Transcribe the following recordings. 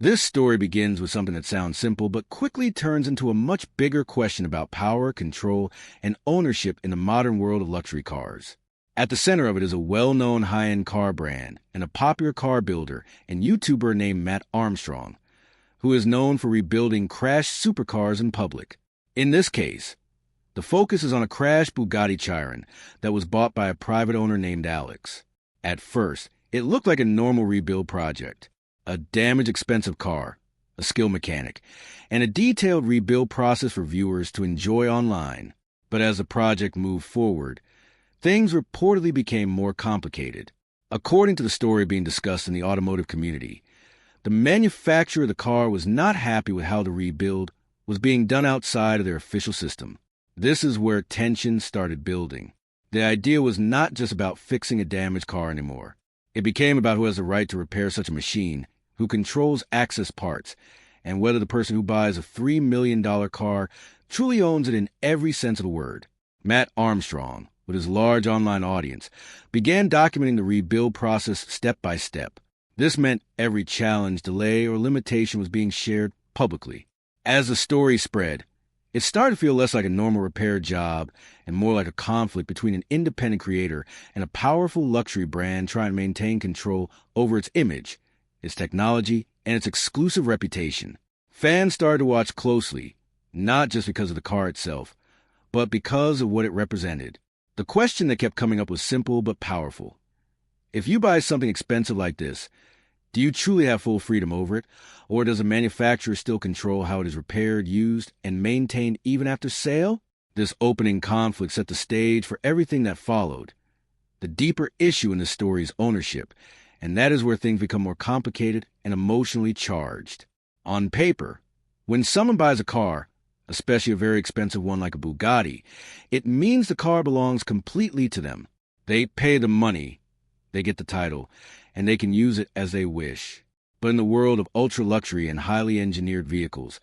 This story begins with something that sounds simple, but quickly turns into a much bigger question about power, control, and ownership in the modern world of luxury cars. At the center of it is a well-known high-end car brand and a popular car builder and YouTuber named Mat Armstrong, who is known for rebuilding crashed supercars in public. In this case, the focus is on a crashed Bugatti Chiron that was bought by a private owner named Alex. At first, it looked like a normal rebuild project. A damaged, expensive car, a skilled mechanic, and a detailed rebuild process for viewers to enjoy online. But as the project moved forward, things reportedly became more complicated. According to the story being discussed in the automotive community, the manufacturer of the car was not happy with how the rebuild was being done outside of their official system. This is where tension started building. The idea was not just about fixing a damaged car anymore. It became about who has the right to repair such a machine, who controls access parts, and whether the person who buys a $3 million car truly owns it in every sense of the word. Mat Armstrong, with his large online audience, began documenting the rebuild process step by step. This meant every challenge, delay, or limitation was being shared publicly. As the story spread, it started to feel less like a normal repair job and more like a conflict between an independent creator and a powerful luxury brand trying to maintain control over its image, its technology, and its exclusive reputation. Fans started to watch closely, not just because of the car itself, but because of what it represented. The question that kept coming up was simple but powerful. If you buy something expensive like this, do you truly have full freedom over it, or does a manufacturer still control how it is repaired, used, and maintained even after sale? This opening conflict set the stage for everything that followed. The deeper issue in this story is ownership, and that is where things become more complicated and emotionally charged. On paper, when someone buys a car, especially a very expensive one like a Bugatti, it means the car belongs completely to them. They pay the money, they get the title, and they can use it as they wish. But in the world of ultra-luxury and highly engineered vehicles,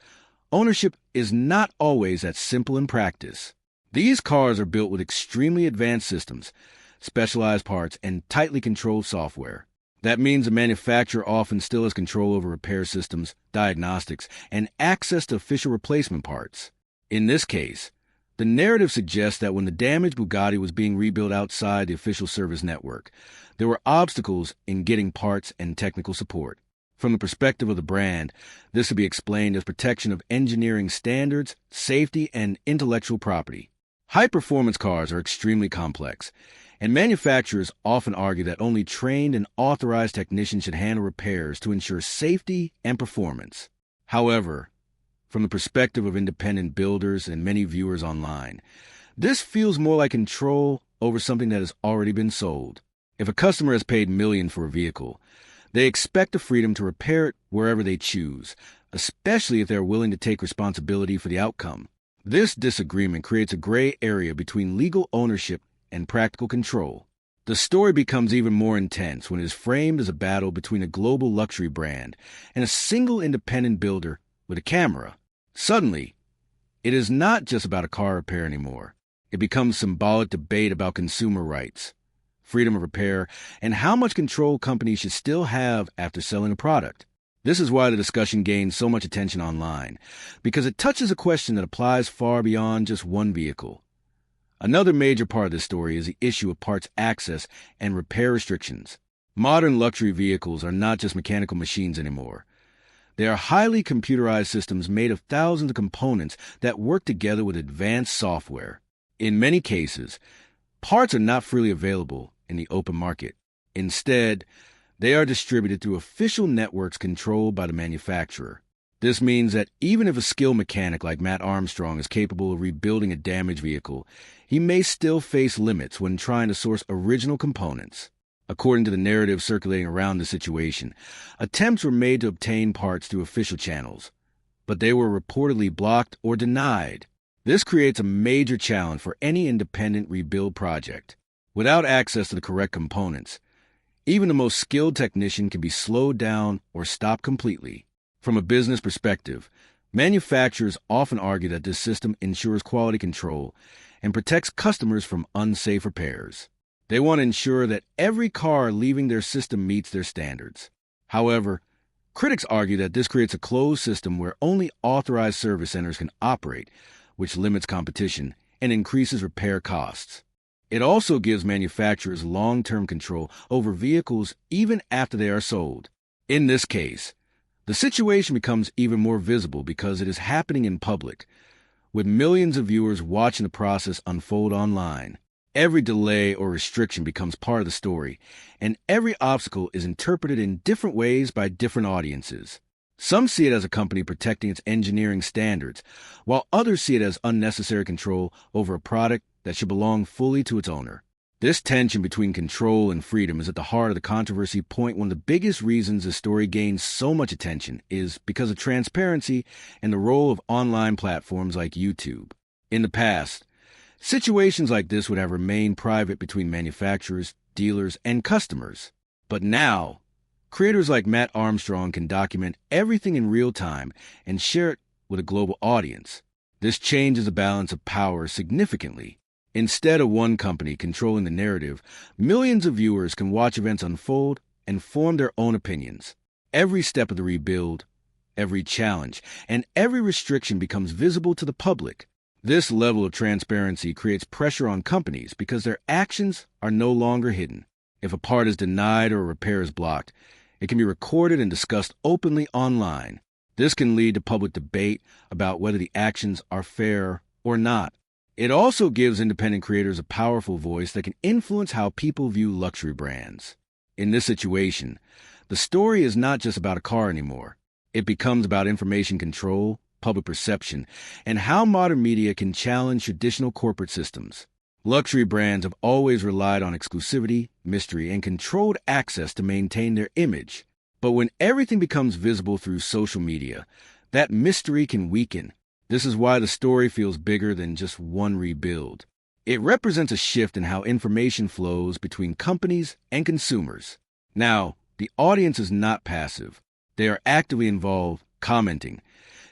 ownership is not always that simple in practice. These cars are built with extremely advanced systems, specialized parts, and tightly controlled software. That means the manufacturer often still has control over repair systems, diagnostics, and access to official replacement parts. In this case, the narrative suggests that when the damaged Bugatti was being rebuilt outside the official service network, there were obstacles in getting parts and technical support. From the perspective of the brand, this would be explained as protection of engineering standards, safety, and intellectual property. High-performance cars are extremely complex, and manufacturers often argue that only trained and authorized technicians should handle repairs to ensure safety and performance. However, from the perspective of independent builders and many viewers online, this feels more like control over something that has already been sold. If a customer has paid millions for a vehicle, they expect the freedom to repair it wherever they choose, especially if they are willing to take responsibility for the outcome. This disagreement creates a gray area between legal ownership and practical control. The story becomes even more intense when it is framed as a battle between a global luxury brand and a single independent builder with a camera. Suddenly, it is not just about a car repair anymore. It becomes a symbolic debate about consumer rights, freedom of repair, and how much control companies should still have after selling a product. This is why the discussion gains so much attention online, because it touches a question that applies far beyond just one vehicle. Another major part of this story is the issue of parts access and repair restrictions. Modern luxury vehicles are not just mechanical machines anymore. They are highly computerized systems made of thousands of components that work together with advanced software. In many cases, parts are not freely available in the open market. Instead, they are distributed through official networks controlled by the manufacturer. This means that even if a skilled mechanic like Mat Armstrong is capable of rebuilding a damaged vehicle, he may still face limits when trying to source original components. According to the narrative circulating around the situation, attempts were made to obtain parts through official channels, but they were reportedly blocked or denied. This creates a major challenge for any independent rebuild project. Without access to the correct components, even the most skilled technician can be slowed down or stopped completely. From a business perspective, manufacturers often argue that this system ensures quality control and protects customers from unsafe repairs. They want to ensure that every car leaving their system meets their standards. However, Critics argue that this creates a closed system where only authorized service centers can operate, which limits competition and increases repair costs. It also gives manufacturers long-term control over vehicles even after they are sold. In this case, the situation becomes even more visible because it is happening in public, with millions of viewers watching the process unfold online. Every delay or restriction becomes part of the story, and every obstacle is interpreted in different ways by different audiences. Some see it as a company protecting its engineering standards, while others see it as unnecessary control over a product that should belong fully to its owner. This tension between control and freedom is at the heart of the controversy. One of the biggest reasons the story gains so much attention is because of transparency and the role of online platforms like YouTube. In the past, situations like this would have remained private between manufacturers, dealers, and customers. But now, creators like Mat Armstrong can document everything in real time and share it with a global audience. This changes the balance of power significantly. Instead of one company controlling the narrative, millions of viewers can watch events unfold and form their own opinions. Every step of the rebuild, every challenge, and every restriction becomes visible to the public. This level of transparency creates pressure on companies because their actions are no longer hidden. If a part is denied or a repair is blocked, it can be recorded and discussed openly online. This can lead to public debate about whether the actions are fair or not. It also gives independent creators a powerful voice that can influence how people view luxury brands. In this situation, the story is not just about a car anymore. It becomes about information control, public perception, and how modern media can challenge traditional corporate systems. Luxury brands have always relied on exclusivity, mystery, and controlled access to maintain their image. But when everything becomes visible through social media, that mystery can weaken. This is why the story feels bigger than just one rebuild. It represents a shift in how information flows between companies and consumers. Now, the audience is not passive. They are actively involved, commenting,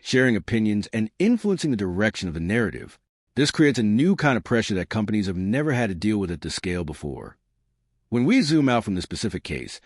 sharing opinions, and influencing the direction of the narrative. This creates a new kind of pressure that companies have never had to deal with at this scale before. When we zoom out from the specific case,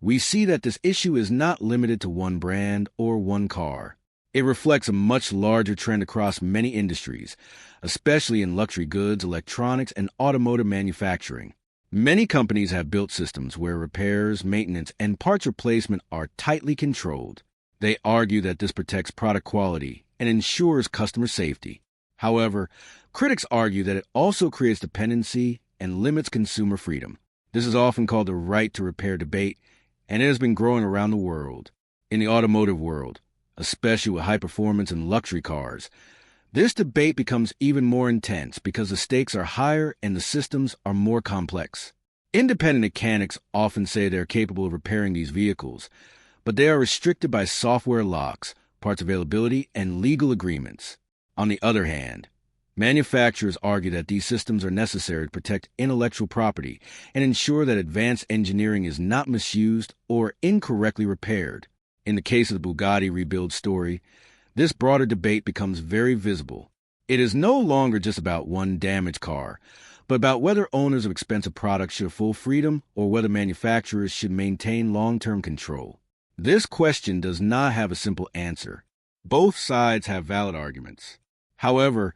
we see that this issue is not limited to one brand or one car. It reflects a much larger trend across many industries, especially in luxury goods, electronics, and automotive manufacturing. Many companies have built systems where repairs, maintenance, and parts replacement are tightly controlled. They argue that this protects product quality and ensures customer safety. However, critics argue that it also creates dependency and limits consumer freedom. This is often called the right to repair debate, and it has been growing around the world. In the automotive world, especially with high-performance and luxury cars, this debate becomes even more intense because the stakes are higher and the systems are more complex. Independent mechanics often say they're capable of repairing these vehicles, but they are restricted by software locks, parts availability, and legal agreements. On the other hand, manufacturers argue that these systems are necessary to protect intellectual property and ensure that advanced engineering is not misused or incorrectly repaired. In the case of the Bugatti rebuild story, this broader debate becomes very visible. It is no longer just about one damaged car, but about whether owners of expensive products should have full freedom or whether manufacturers should maintain long-term control. This question does not have a simple answer. Both sides have valid arguments. However,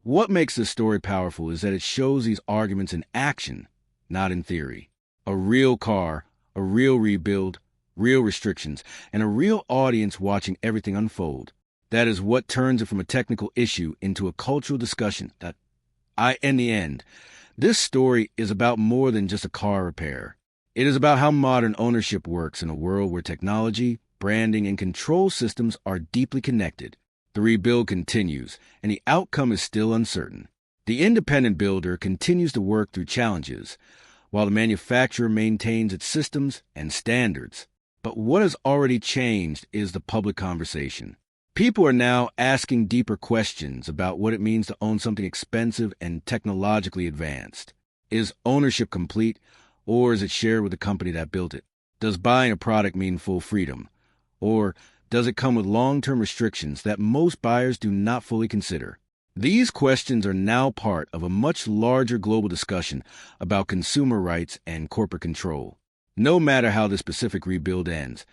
what makes this story powerful is that it shows these arguments in action, not in theory. A real car, a real rebuild, real restrictions, and a real audience watching everything unfold. That is what turns it from a technical issue into a cultural discussion. In the end, this story is about more than just a car repair. It is about how modern ownership works in a world where technology, branding, and control systems are deeply connected. The rebuild continues, and the outcome is still uncertain. The independent builder continues to work through challenges, while the manufacturer maintains its systems and standards. But what has already changed is the public conversation. People are now asking deeper questions about what it means to own something expensive and technologically advanced. Is ownership complete, or is it shared with the company that built it? Does buying a product mean full freedom, or does it come with long-term restrictions that most buyers do not fully consider? These questions are now part of a much larger global discussion about consumer rights and corporate control. No matter how the specific rebuild ends,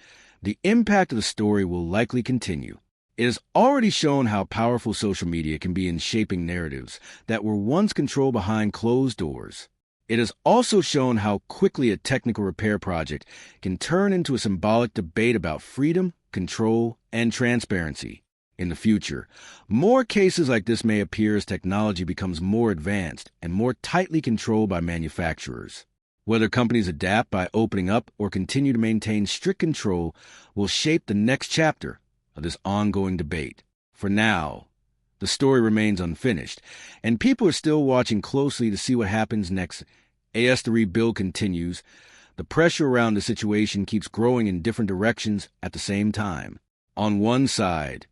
the impact of the story will likely continue. It has already shown how powerful social media can be in shaping narratives that were once controlled behind closed doors. It has also shown how quickly a technical repair project can turn into a symbolic debate about freedom, control, and transparency. In the future, more cases like this may appear as technology becomes more advanced and more tightly controlled by manufacturers. Whether companies adapt by opening up or continue to maintain strict control will shape the next chapter of this ongoing debate. For now, the story remains unfinished, and people are still watching closely to see what happens next. As the rebuild continues, the pressure around the situation keeps growing in different directions at the same time. On one side,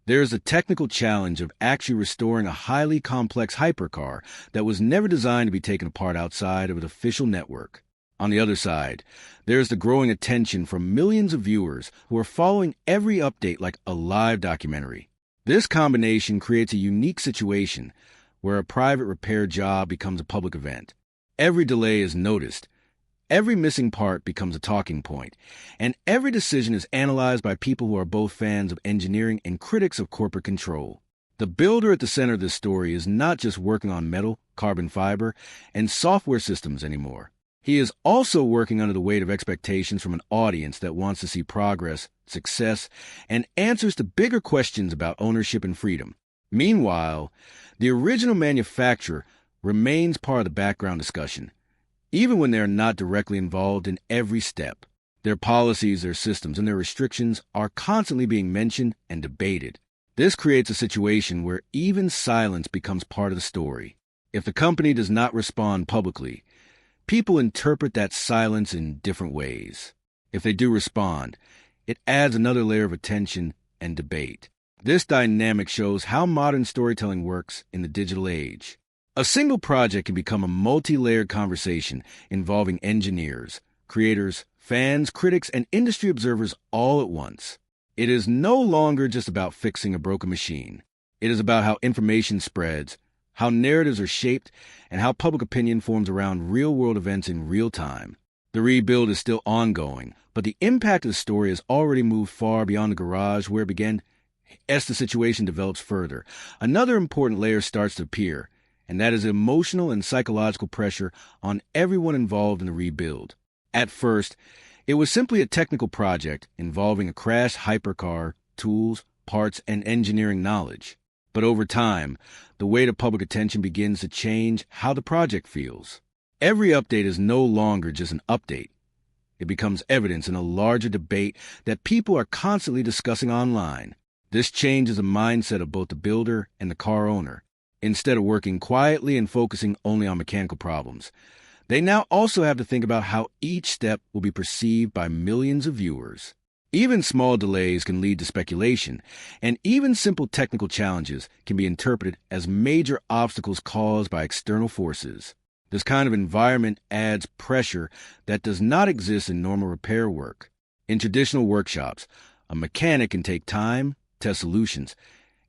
there is the technical challenge of actually restoring a highly complex hypercar that was never designed to be taken apart outside of an official network. On the other side, there is the growing attention from millions of viewers who are following every update like a live documentary. This combination creates a unique situation where a private repair job becomes a public event. Every delay is noticed, every missing part becomes a talking point, and every decision is analyzed by people who are both fans of engineering and critics of corporate control. The builder at the center of this story is not just working on metal, carbon fiber, and software systems anymore. He is also working under the weight of expectations from an audience that wants to see progress, success, and answers to bigger questions about ownership and freedom. Meanwhile, the original manufacturer remains part of the background discussion, even when they are not directly involved in every step. Their policies, their systems, and their restrictions are constantly being mentioned and debated. This creates a situation where even silence becomes part of the story. If the company does not respond publicly, people interpret that silence in different ways. If they do respond, it adds another layer of attention and debate. This dynamic shows how modern storytelling works in the digital age. A single project can become a multi-layered conversation involving engineers, creators, fans, critics, and industry observers all at once. It is no longer just about fixing a broken machine. It is about how information spreads, how narratives are shaped, and how public opinion forms around real-world events in real time. The rebuild is still ongoing, but the impact of the story has already moved far beyond the garage where it began. As the situation develops further, another important layer starts to appear, and that is emotional and psychological pressure on everyone involved in the rebuild. At first, it was simply a technical project involving a crashed hypercar, tools, parts, and engineering knowledge. But over time, the weight of public attention begins to change how the project feels. Every update is no longer just an update. It becomes evidence in a larger debate that people are constantly discussing online. This changes the mindset of both the builder and the car owner. Instead of working quietly and focusing only on mechanical problems, they now also have to think about how each step will be perceived by millions of viewers. Even small delays can lead to speculation, and even simple technical challenges can be interpreted as major obstacles caused by external forces. This kind of environment adds pressure that does not exist in normal repair work. In traditional workshops, a mechanic can take time, test solutions,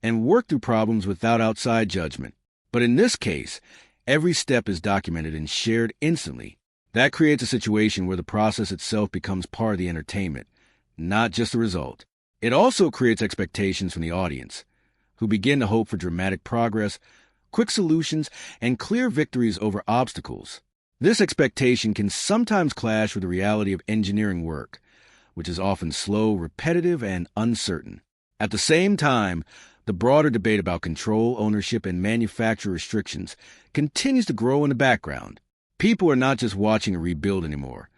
and work through problems without outside judgment. But in this case, every step is documented and shared instantly. That creates a situation where the process itself becomes part of the entertainment, not just the result. It also creates expectations from the audience, who begin to hope for dramatic progress, quick solutions, and clear victories over obstacles. This expectation can sometimes clash with the reality of engineering work, which is often slow, repetitive, and uncertain. At the same time, the broader debate about control, ownership, and manufacturer restrictions continues to grow in the background. People are not just watching a rebuild anymore.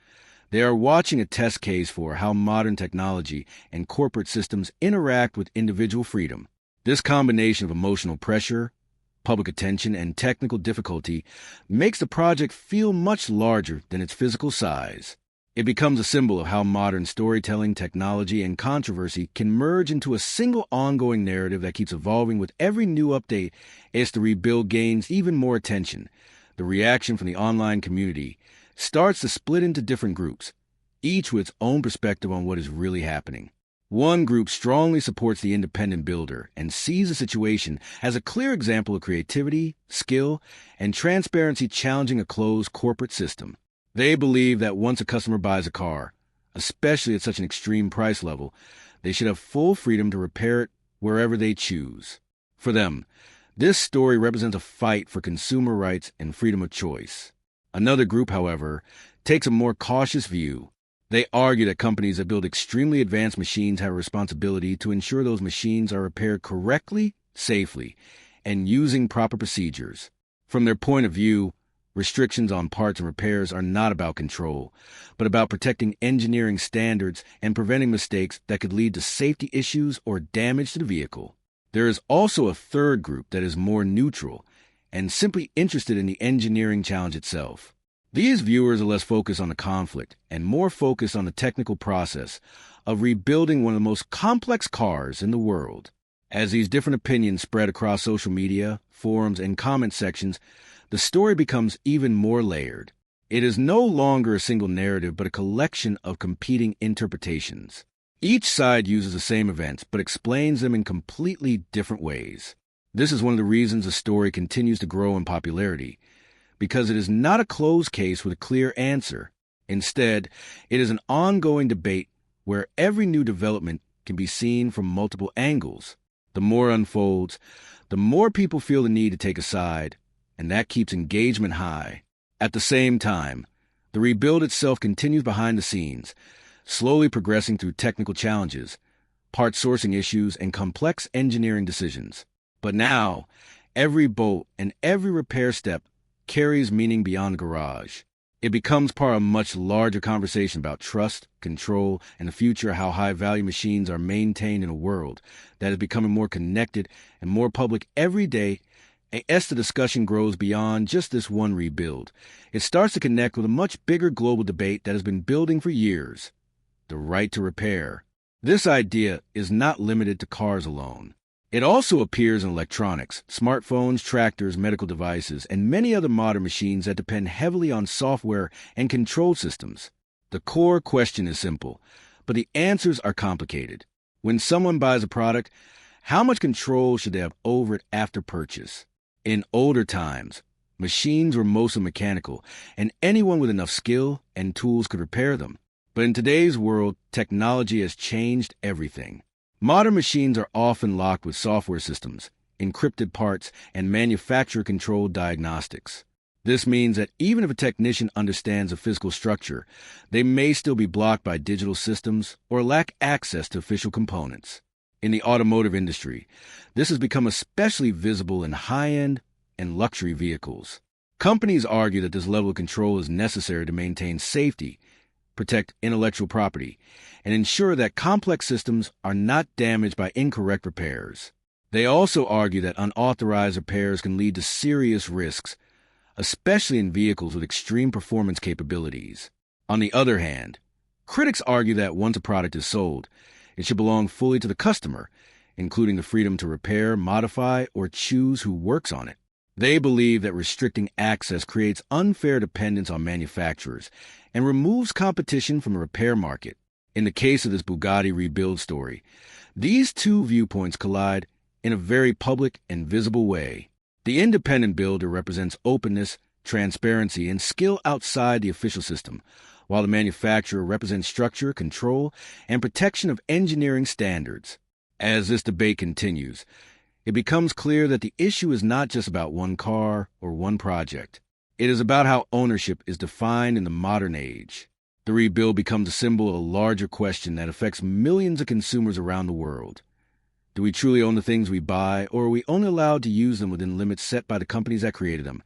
They are watching a test case for how modern technology and corporate systems interact with individual freedom. This combination of emotional pressure, public attention, and technical difficulty makes the project feel much larger than its physical size. It becomes a symbol of how modern storytelling, technology, and controversy can merge into a single ongoing narrative that keeps evolving with every new update as the rebuild gains even more attention. The reaction from the online community starts to split into different groups, each with its own perspective on what is really happening. One group strongly supports the independent builder and sees the situation as a clear example of creativity, skill, and transparency challenging a closed corporate system. They believe that once a customer buys a car, especially at such an extreme price level. They should have full freedom to repair it wherever they choose. For them, this story represents a fight for consumer rights and freedom of choice. Another group, however, takes a more cautious view. They argue that companies that build extremely advanced machines have a responsibility to ensure those machines are repaired correctly, safely, and using proper procedures. From their point of view, restrictions on parts and repairs are not about control, but about protecting engineering standards and preventing mistakes that could lead to safety issues or damage to the vehicle. There is also a third group that is more neutral and simply interested in the engineering challenge itself. These viewers are less focused on the conflict and more focused on the technical process of rebuilding one of the most complex cars in the world. As these different opinions spread across social media, forums, and comment sections, the story becomes even more layered. It is no longer a single narrative, but a collection of competing interpretations. Each side uses the same events, but explains them in completely different ways. This is one of the reasons the story continues to grow in popularity, because it is not a closed case with a clear answer. Instead, it is an ongoing debate where every new development can be seen from multiple angles. The more it unfolds, the more people feel the need to take a side, and that keeps engagement high. At the same time, the rebuild itself continues behind the scenes, slowly progressing through technical challenges, part sourcing issues, and complex engineering decisions. But now, every bolt and every repair step carries meaning beyond the garage. It becomes part of a much larger conversation about trust, control, and the future of how high-value machines are maintained in a world that is becoming more connected and more public every day. As the discussion grows beyond just this one rebuild, it starts to connect with a much bigger global debate that has been building for years: the right to repair. This idea is not limited to cars alone. It also appears in electronics, smartphones, tractors, medical devices, and many other modern machines that depend heavily on software and control systems. The core question is simple, but the answers are complicated. When someone buys a product, how much control should they have over it after purchase? In older times, machines were mostly mechanical, and anyone with enough skill and tools could repair them. But in today's world, technology has changed everything. Modern machines are often locked with software systems, encrypted parts, and manufacturer-controlled diagnostics. This means that even if a technician understands the physical structure, they may still be blocked by digital systems or lack access to official components. In the automotive industry, this has become especially visible in high-end and luxury vehicles. Companies argue that this level of control is necessary to maintain safety, protect intellectual property, and ensure that complex systems are not damaged by incorrect repairs. They also argue that unauthorized repairs can lead to serious risks, especially in vehicles with extreme performance capabilities. On the other hand, critics argue that once a product is sold, it should belong fully to the customer, including the freedom to repair, modify, or choose who works on it. They believe that restricting access creates unfair dependence on manufacturers and removes competition from the repair market. In the case of this Bugatti rebuild story, these two viewpoints collide in a very public and visible way. The independent builder represents openness, transparency, and skill outside the official system, while the manufacturer represents structure, control, and protection of engineering standards. As this debate continues, it becomes clear that the issue is not just about one car or one project. It is about how ownership is defined in the modern age. The rebuild becomes a symbol of a larger question that affects millions of consumers around the world. Do we truly own the things we buy, or are we only allowed to use them within limits set by the companies that created them?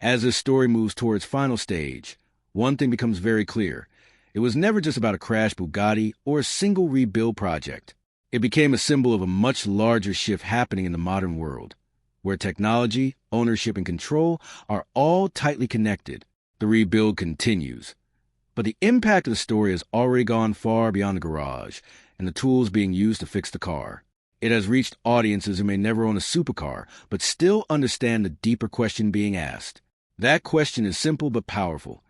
As this story moves towards its final stage, one thing becomes very clear. It was never just about a crashed Bugatti or a single rebuild project. It became a symbol of a much larger shift happening in the modern world, where technology, ownership, and control are all tightly connected. The rebuild continues, but the impact of the story has already gone far beyond the garage and the tools being used to fix the car. It has reached audiences who may never own a supercar, but still understand the deeper question being asked. That question is simple but powerful.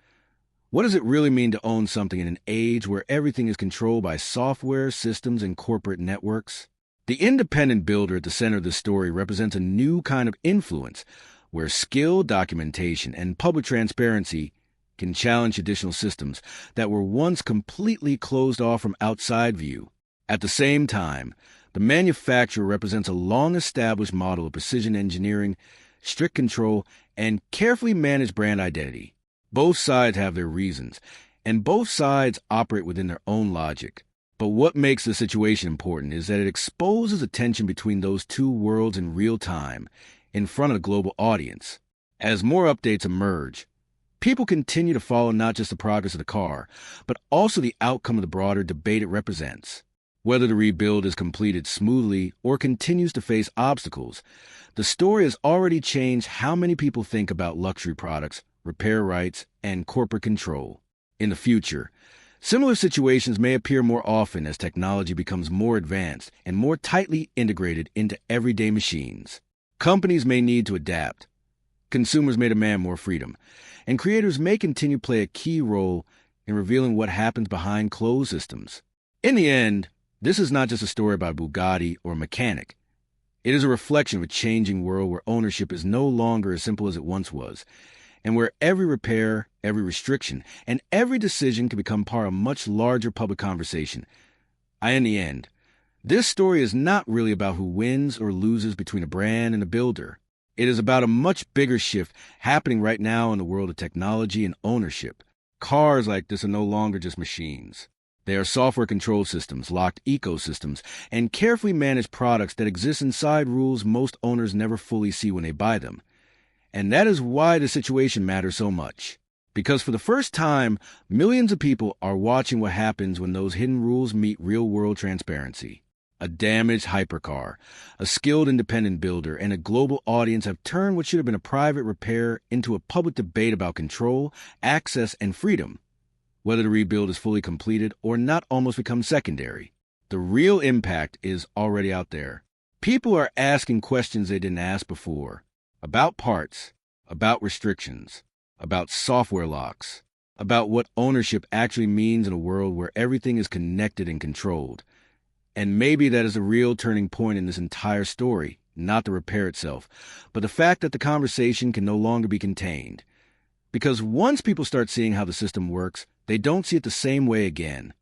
What does it really mean to own something in an age where everything is controlled by software, systems, and corporate networks? The independent builder at the center of the story represents a new kind of influence, where skill, documentation, and public transparency can challenge traditional systems that were once completely closed off from outside view. At the same time, the manufacturer represents a long-established model of precision engineering, strict control, and carefully managed brand identity. Both sides have their reasons, and both sides operate within their own logic. But what makes the situation important is that it exposes a tension between those two worlds in real time, in front of a global audience. As more updates emerge, people continue to follow not just the progress of the car, but also the outcome of the broader debate it represents. Whether the rebuild is completed smoothly or continues to face obstacles, the story has already changed how many people think about luxury products, repair rights, and corporate control. In the future, similar situations may appear more often as technology becomes more advanced and more tightly integrated into everyday machines. Companies may need to adapt, consumers may demand more freedom, and creators may continue to play a key role in revealing what happens behind closed systems. In the end, this is not just a story about Bugatti or a mechanic. It is a reflection of a changing world where ownership is no longer as simple as it once was, and where every repair, every restriction, and every decision can become part of a much larger public conversation. In the end, this story is not really about who wins or loses between a brand and a builder. It is about a much bigger shift happening right now in the world of technology and ownership. Cars like this are no longer just machines. They are software-controlled systems, locked ecosystems, and carefully managed products that exist inside rules most owners never fully see when they buy them. And that is why the situation matters so much. Because for the first time, millions of people are watching what happens when those hidden rules meet real-world transparency. A damaged hypercar, a skilled independent builder, and a global audience have turned what should have been a private repair into a public debate about control, access, and freedom. Whether the rebuild is fully completed or not almost becomes secondary. The real impact is already out there. People are asking questions they didn't ask before. About parts, about restrictions, about software locks, about what ownership actually means in a world where everything is connected and controlled. And maybe that is the real turning point in this entire story, not the repair itself, but the fact that the conversation can no longer be contained. Because once people start seeing how the system works, they don't see it the same way again.